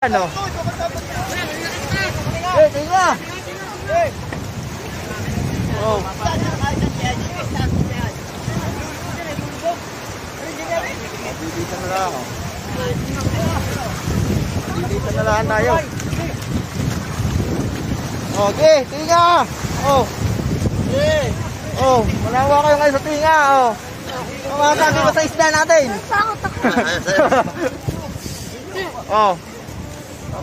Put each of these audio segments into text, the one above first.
Ano? Tinga! Oh. Dito na lang. Dito na lang tayo. Okay, tinga! Oh. Oh, manawa kayo kayo sa tinga. Oh. Masabi ko sa isda natin. Takot ako. Oh.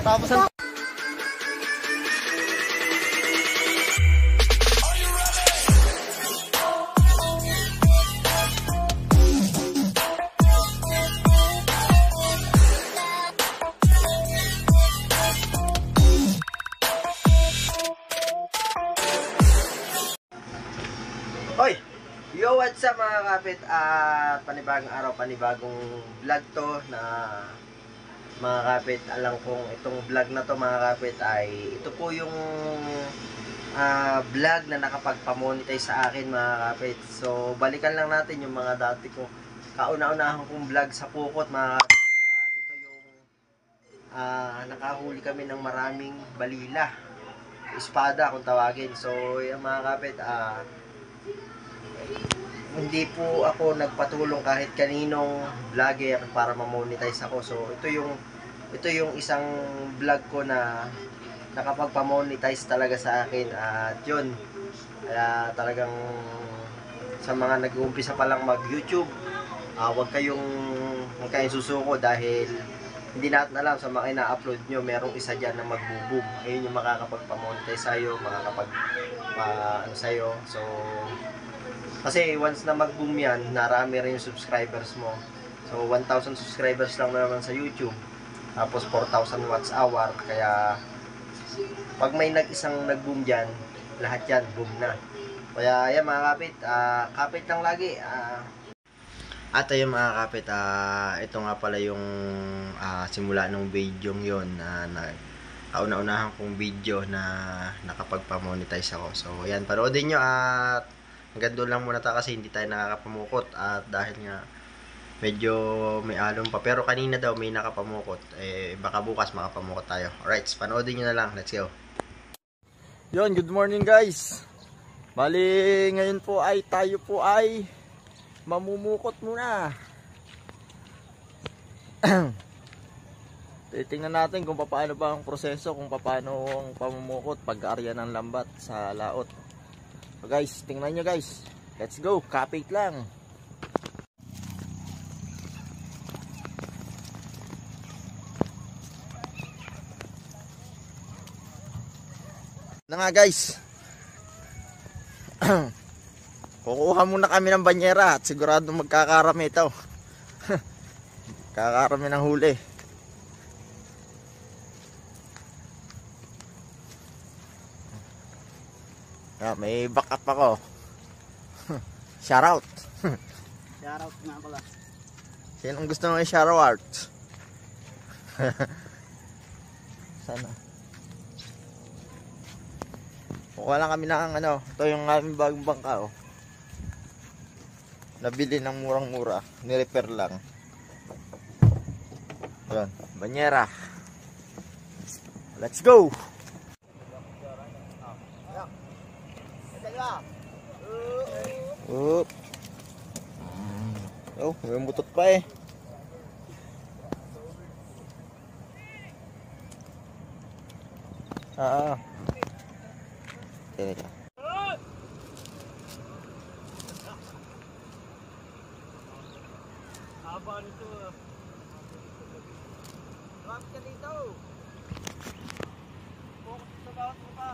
Tapos ang Hoy! Yo, what's up mga kapit? At panibagong araw, panibagong vlog to na mga kapit. Alam kong itong vlog na to mga kapit ay ito po yung vlog na nakapagpamonetize sa akin mga kapit. So balikan lang natin yung mga dati ko kauna-unahan kong vlog sa Pukot mga kapit. Ito yung nakahuli kami ng maraming balila, espada kung tawagin. So yung mga kapit, hindi po ako nagpatulong kahit kaninong vlogger para ma-monetize ako. So ito yung isang vlog ko na nakapagpa-monetize talaga sa akin. At yun, kaya talagang sa mga nag-uumpisa pa lang mag-YouTube, huwag kayong susuko dahil hindi natin alam sa mga ina-upload nyo, merong isa dyan na mag-boom. Ayun yung makakapagpa-monetize sa'yo, ano sa'yo. So kasi once na mag-boom yan, narami rin yung subscribers mo. So 1,000 subscribers lang naman sa YouTube, tapos 4,000 watch hour. Kaya pag may isang nag-boom dyan, lahat yan boom na. Kaya yan mga kapit, kapit lang lagi. At ayun mga kapit, ito nga pala yung simula ng video yon na kauna-unahan kong video na nakapagpa-monetize ako. So yan, paroodin nyo at hanggang doon lang muna kasi hindi tayo nakakapamukot. At dahil nga medyo may alon pa, pero kanina daw may nakapamukot, baka bukas makapamukot tayo. Alright, panoodin nyo na lang. Let's go. Yun, good morning guys. Bali ngayon po ay tayo po ay mamumukot muna. Titingnan natin kung paano ba ang proseso, kung paano ang pamumukot pag-arya ng lambat sa laot. So guys, tingnan nyo guys. Let's go, kapit lang. Na nga guys. Kukuha muna kami ng banyera at sigurado magkakarami ito. Kakarami ng huli. May backup ako. Shoutout. Shoutout nga pala. Sinong gusto mo i-shoutout? Sana. Kuha lang kami ng ito yung aming bagong bangka oh. Nabili ng murang-mura, ni-repair lang. Ayun, banyera. Let's go. Oh, may mutot pa eh. Teka. Haba nito. Drop ka dito. Focus sa bawat mukha.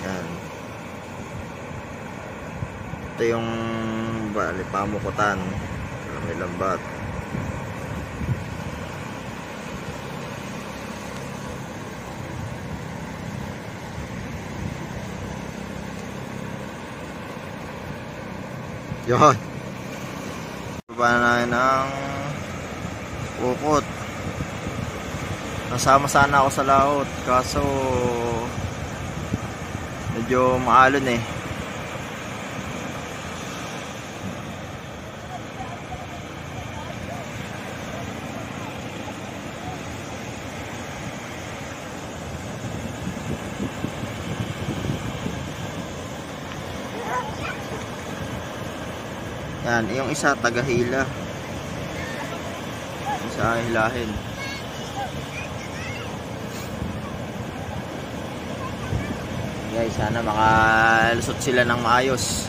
Yan. Ito yung pamukutan. May lambat. Yun. Baba na ng ukot. Nasama sana ako sa laot. Kaso medyo maalon eh. Yan, yung isa taga-hila. Isa hilahin. Guys, sana makalusot sila ng maayos.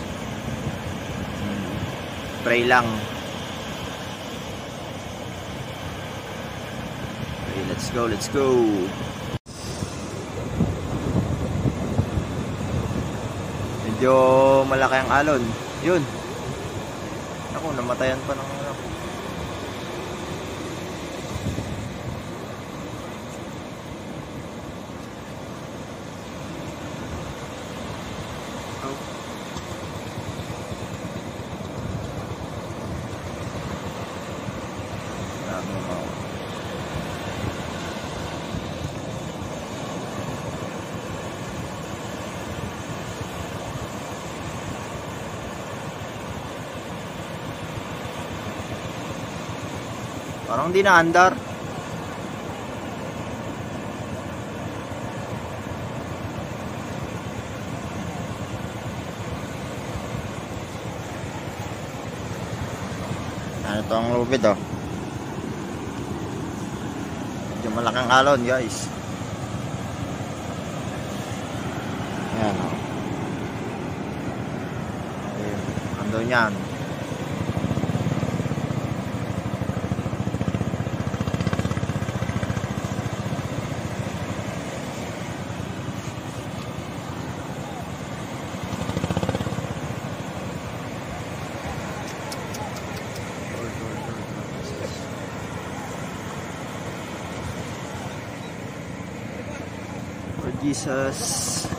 Pray lang. Okay, let's go, let's go. Medyo malaki ang alon. Yun. Ako, namatayan pa ng ano. Parang di na-andar. Ano to ang lubid oh. Medyo malaking alon guys. Ayan oh. Ayun. Andun yan. Jesus,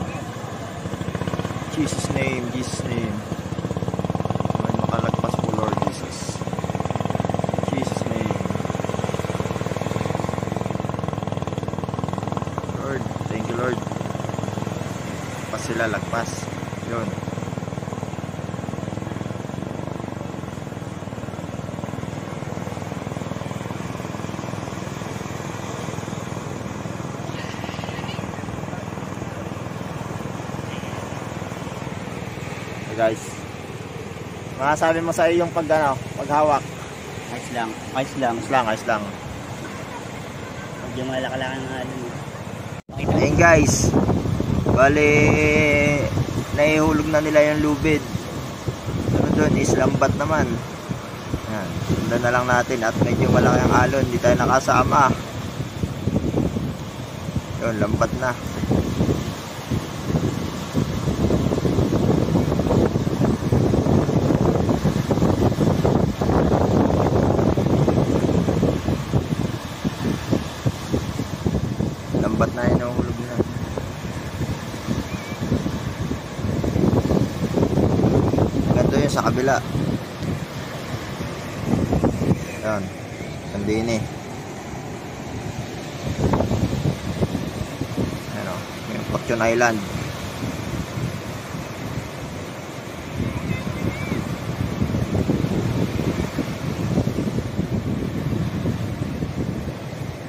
Jesus name, Jesus name. May makalagpas po Lord Jesus. Jesus name. Lord, thank you Lord. Pas sila lagpas. Yun. Guys, masasabi mo sa iyong paghawak? Ayos lang. Ayos lang. Ayos lang. Medyo malaki-laki ng alon. Ayun guys, bali naihulog na nila yung lubid. Sunod doon is lambat naman. Yan, sundan na lang natin at medyo malaki ang alon, hindi tayo nakasama. Yun, lambat na. Lambat na yun, nahulog na. Ganito yun sa kabila. Yan, Andini. Ano, yung Fortune Island.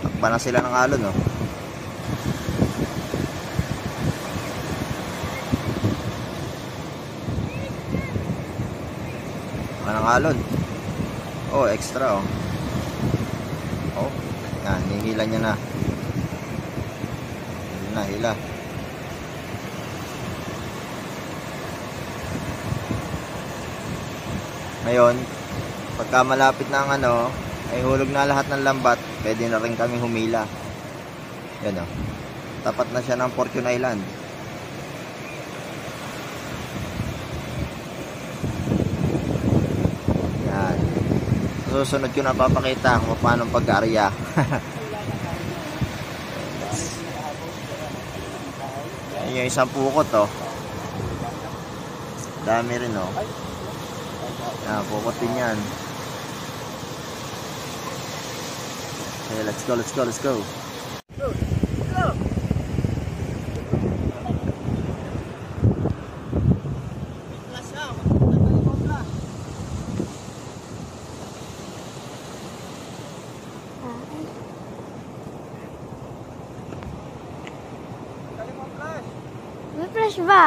Takpa na sila ng alon, no? Ng alon. Oh, extra oh. Oh, yan, hihila niya na. Hila. Ngayon, pagka malapit na ang ano, ay hulog na lahat ng lambat, pwede na rin kami humila. Yan oh. Tapat na siya ng Fortune Island. Susunod ko na papakita kung paano pag-aarya. Yan yung isang pukot oh. Dami rin oh. Kukutin yan. Okay, let's go, let's go, let's go. May flash ba?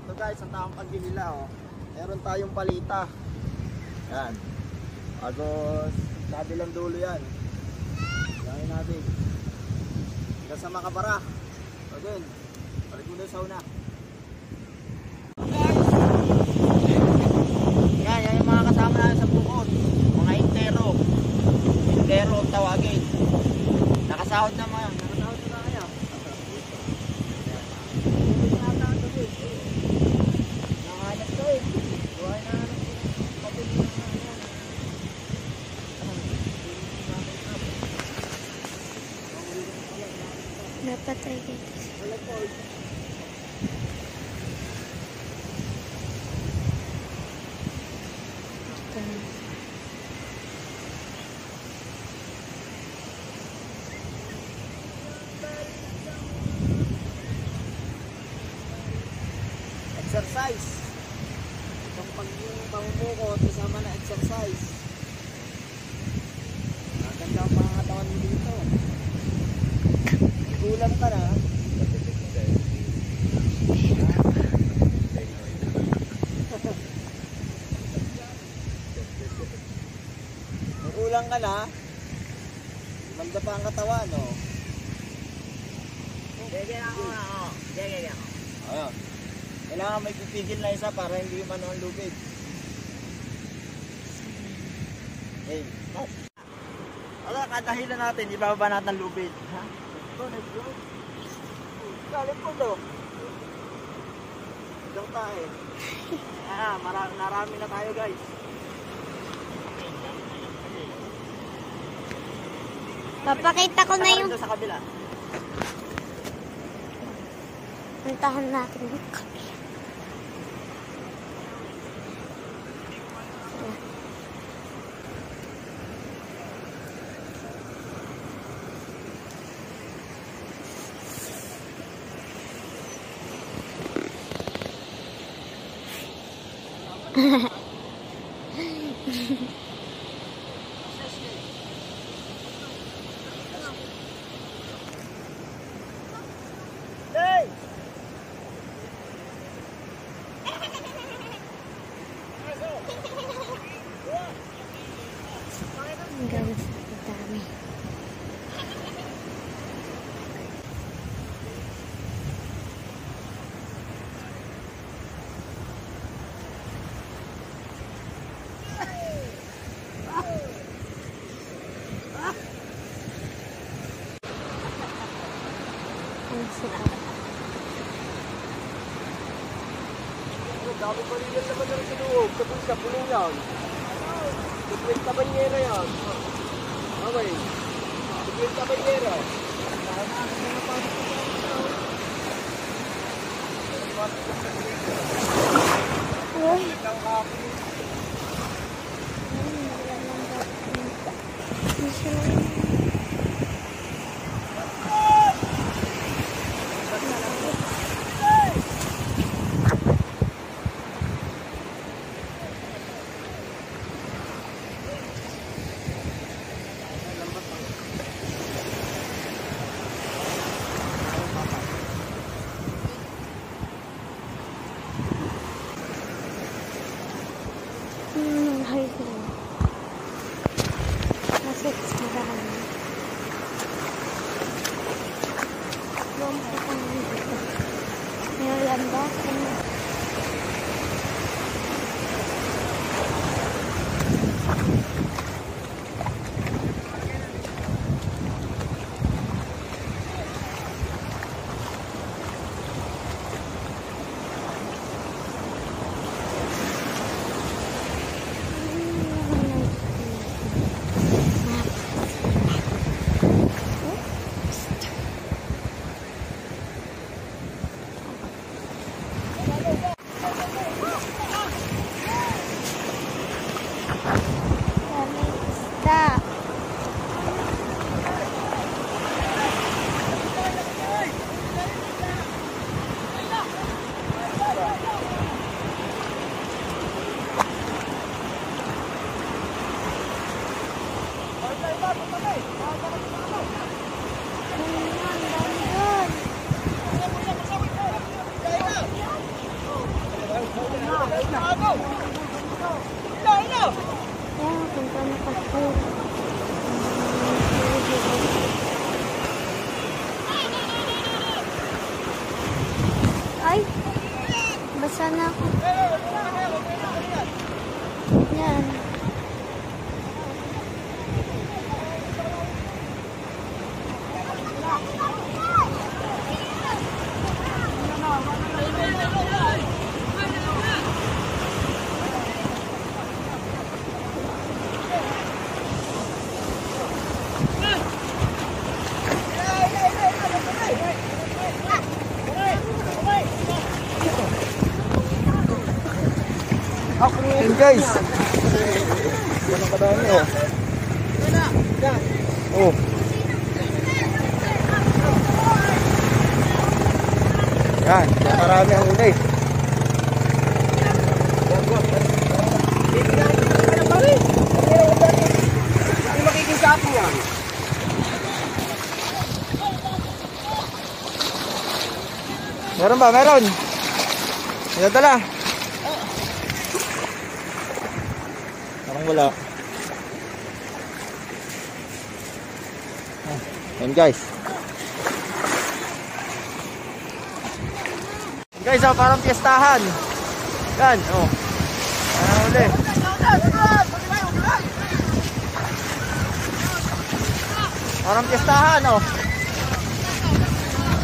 Ito guys, ang tamang pagdi nila oh. Meron tayong palita. Yan. Agos, kabilang dulo yan. Gawin natin. Hanggang sa Makabara. O dun. Balik mo doon sa una. Yan yung mga kasama natin sa bukod. Mga intero. Intero ang tawagin. Nakasahod na mga. Nakasahod na kayo. Nakahanap to eh. Buhay na hanap. Napatay kita. Wala po. Exercise. Itong pag yung pamumukot kasama na exercise. Maganda ang mga katawan mo dito. Gulang ka na. Gulang ka na. Maganda pa ang katawan, no? Gagyan ako na, oh. Gagyan ako. Ayun. Kailangan may pipigil na isa para hindi man ang lubid. Hey, cut. Wala, kadahilan natin, ibababa natin ang lubid. Ha? Let's go. Galing po do. Diyan tayo. Narami na tayo guys. Papakita ko na yung Sa kabila. puntahan natin yung kabila. Hey! Ang gawin sa dami. Ang sarap. Dami pa rin yan naman sa loob. Tapos sa puno yan. Tukwil ka banyera yan. Okay. Tukwil ka banyera. Uy! Dahan. Lumpo kang dito. May landasan na. Daming isda. Yan, punta na kasi. Ay! Basa na ako. Yan. Yun guys. Ganun kadami oh. Oh. Yan, marami ang huli. Meron ba? Meron. Dala. Parang wala. Yan guys. Yan guys, oh, parang piyestahan. Yan, oh. Ano ulit? Parang piyestahan, oh.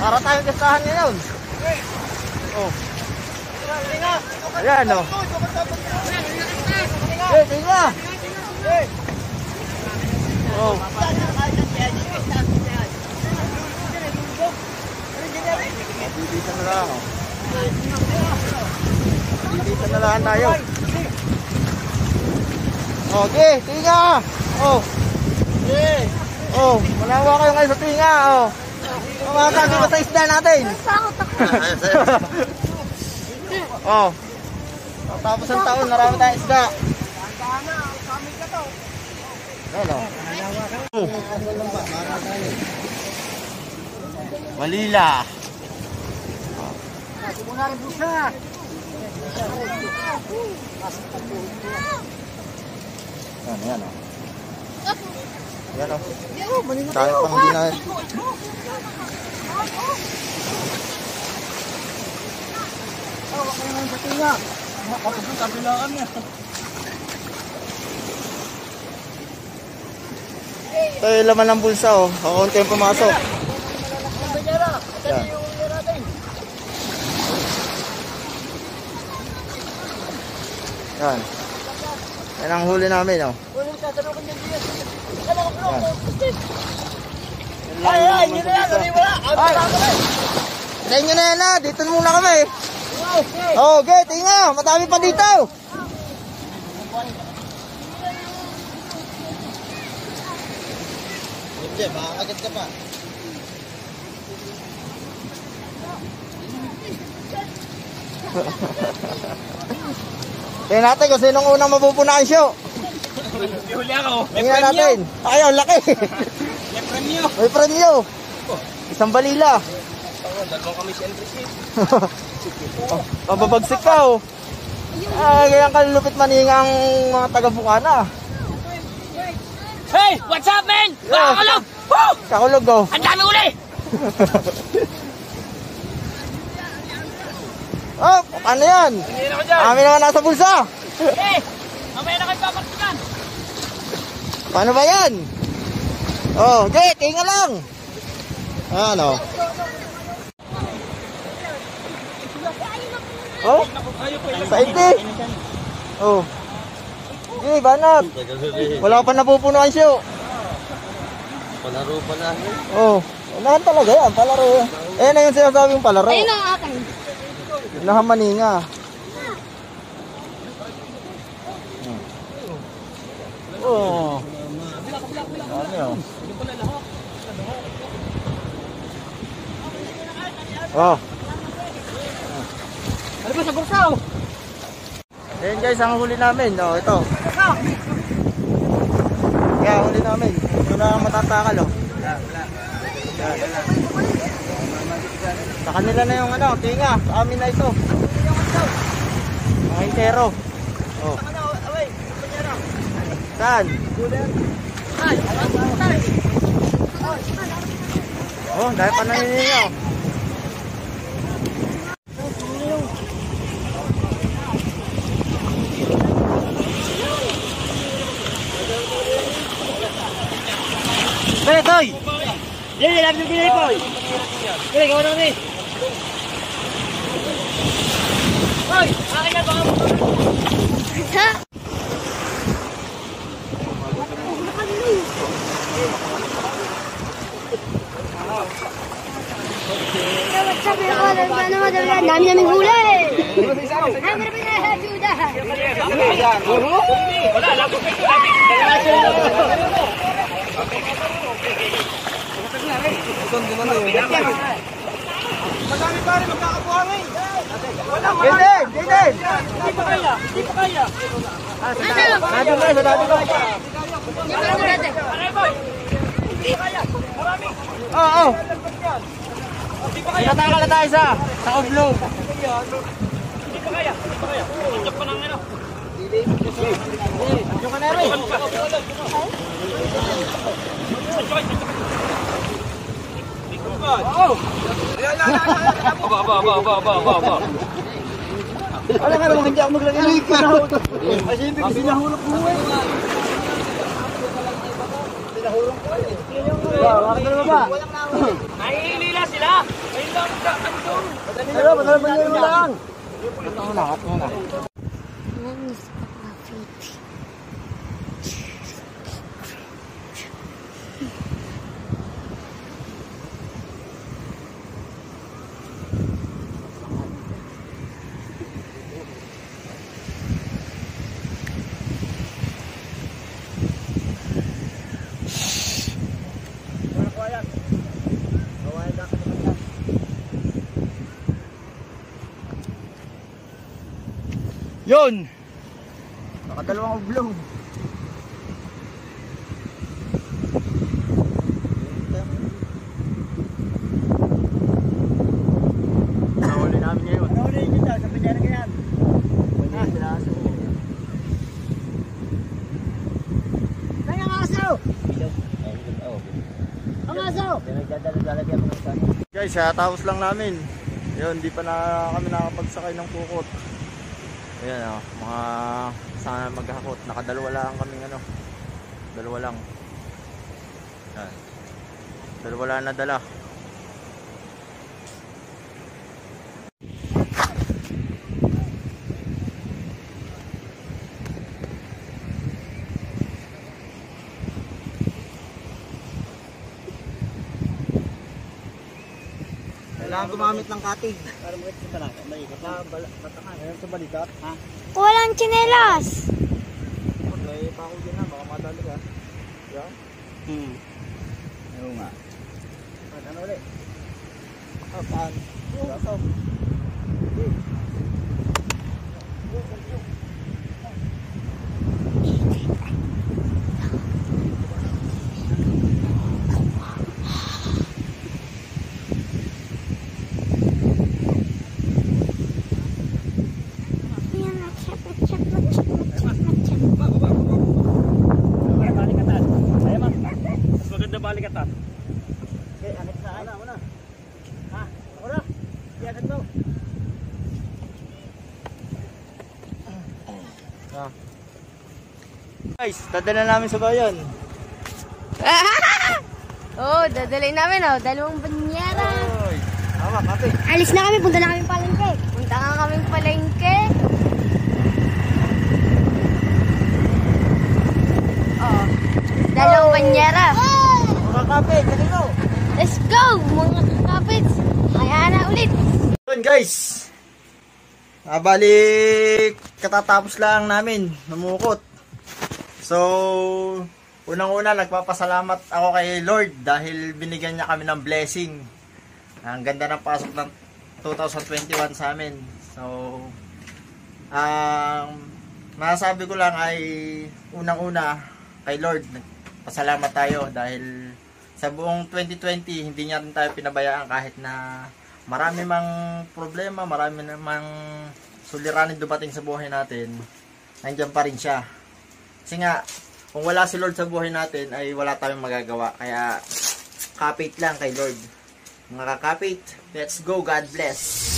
Para tayong piyestahan ngayon. Oh. Ayan, oh. Tingnan. Oh. Dito na lang, oh. Dito na lang tayo. Okay, tinga. Oh. Oh, manawa kayo ngayon sa tinga, oh. Makakagi ba sa isda natin? Oh. Tapos ang taon, marami tayong isda. Ano? Malila. Yan, oh. Yan, oh. Tayo pang hindi na. Ito yung laman ng bulsa, oh. Kakunti yung pumasok. Yan. Yan. Yan ang huli namin, oh. Yan. Yun na yan. Ilayin nyo na yan, ha. Dito muna kami. Oh, okay, tingnan. Matami pa dito. Hindi, makakagat ka pa. Tingnan natin kung sinong unang mapupunahan siya. Huli ako. Tingnan natin. Ayaw, laki. May premyo. May premyo. Isang balila. Dalawang kami si Andres. Mababagsik ka, oh. Ganyan kalulupit maningang mga taga-Bukana. Hey! What's up, man? Makakalog! Woo! Kakulog oh. Ang dami uli! Oh, paano yan? Hindi na ako dyan! Amin naman nasa bulsa. Hey! Mamaya na kayo papartigan! Paano ba yan? Oh, Jay, tinga lang. Ano? Oh? Sa 80? Oh. Jay, banat. Wala pa napupunuan siyo. Palaro pa na. Oh. Unahan talaga yan, palaro. Eh, na yung sinasabing palaro. Ayun ang akin. Nahamaninga. Oh. Ano yun? Oh. Ano ba sa bursa? Ayan guys, ang huli namin. Oh, ito. Kaya huli namin. Ito na ang matatakal oh. Yan. Sa kanila na yung ano, tinga. Sa amin na ito. Mga intero. Oh. Saan? Oh, dahil pa naninigaw. Hey, Toy! Dili, labi ng pinay, Toy! Dili, gawa na kami! Toy! Akin na, baka mo! Ha? Sabi ko, ano mo daw yan? Dami naming huli! Ay, marami na ajuda! Wala, lago pa ito! Madami pa rin magkakabuhangin! Jaden! Jaden! Hindi pa kaya! Hindi pa kaya! Nado mo, sa dati ko. Aray, boy! Hindi pa kaya! Marami! Oo. Hindi pa kaya! Natakal na tayo sa oblong. Hindi pa kaya! Hindi pa kaya! Hindi pa nang ano! Yung ka na rin. Aba. Alam ka naman, hindi ako maglagay ng pinahulog. Kasi hindi ko pinahulog mo eh. Pinahulog ko eh. Bakit na naman ba? Nahihilila sila! Ayun lang ang doon! Pero, patalaban nyo naman lang. Ito na, ito na. Nanis pa fit. Yun! Nakadalawang oblong. Nahuli namin ngayon. Nahuli yun daw, sa pinyara ka yan. Pinyara sila aso. Kaya ang aso! Ang aso! Guys, tapos lang namin. Yun, di pa na kami nakapagsakay ng pukot. Ayan o, mga sana maghakot. Nakadalawa lang kaming ano. Dalawa lang. Ayan. Dalawa lang nadala. Kailangan gumamit ng katig. Para makita sa talaka. Balikat na, batakan. Ayan sa balikat. Ha? Walang tsinelas! May pako din na, baka madali ka. Yan. Ayaw nga. Ano ulit? Paan? Gaso. Okay, anit sa akin. Wala. Ha? Ako na. Iangat mo. Guys, dadala namin sa bayan. Oh, dadalhin namin oh. Dalawang banyera. Oy, tama, kape. Alis na kami. Punta na kami palengke. Punta nga kami palengke. Oh. Dalawang banyera. Mga kape, kanino? Let's go, mga kakapits. Kaya na ulit. Yun guys. Balik katatapos lang namin namukot. So, unang-una nagpapasalamat ako kay Lord dahil binigyan niya kami ng blessing. Ang ganda ng pasok ng 2021 sa amin. So, masasabi ko lang ay unang-una kay Lord, pasalamat tayo dahil sa buong 2020 hindi niya rin tayo pinabayaan kahit na marami mang problema, marami namang suliranin dumating sa buhay natin, nandiyan pa rin siya. Kasi nga, kung wala si Lord sa buhay natin, ay wala tayong magagawa. Kaya, kapit lang kay Lord. Mga kakapit, let's go, God bless.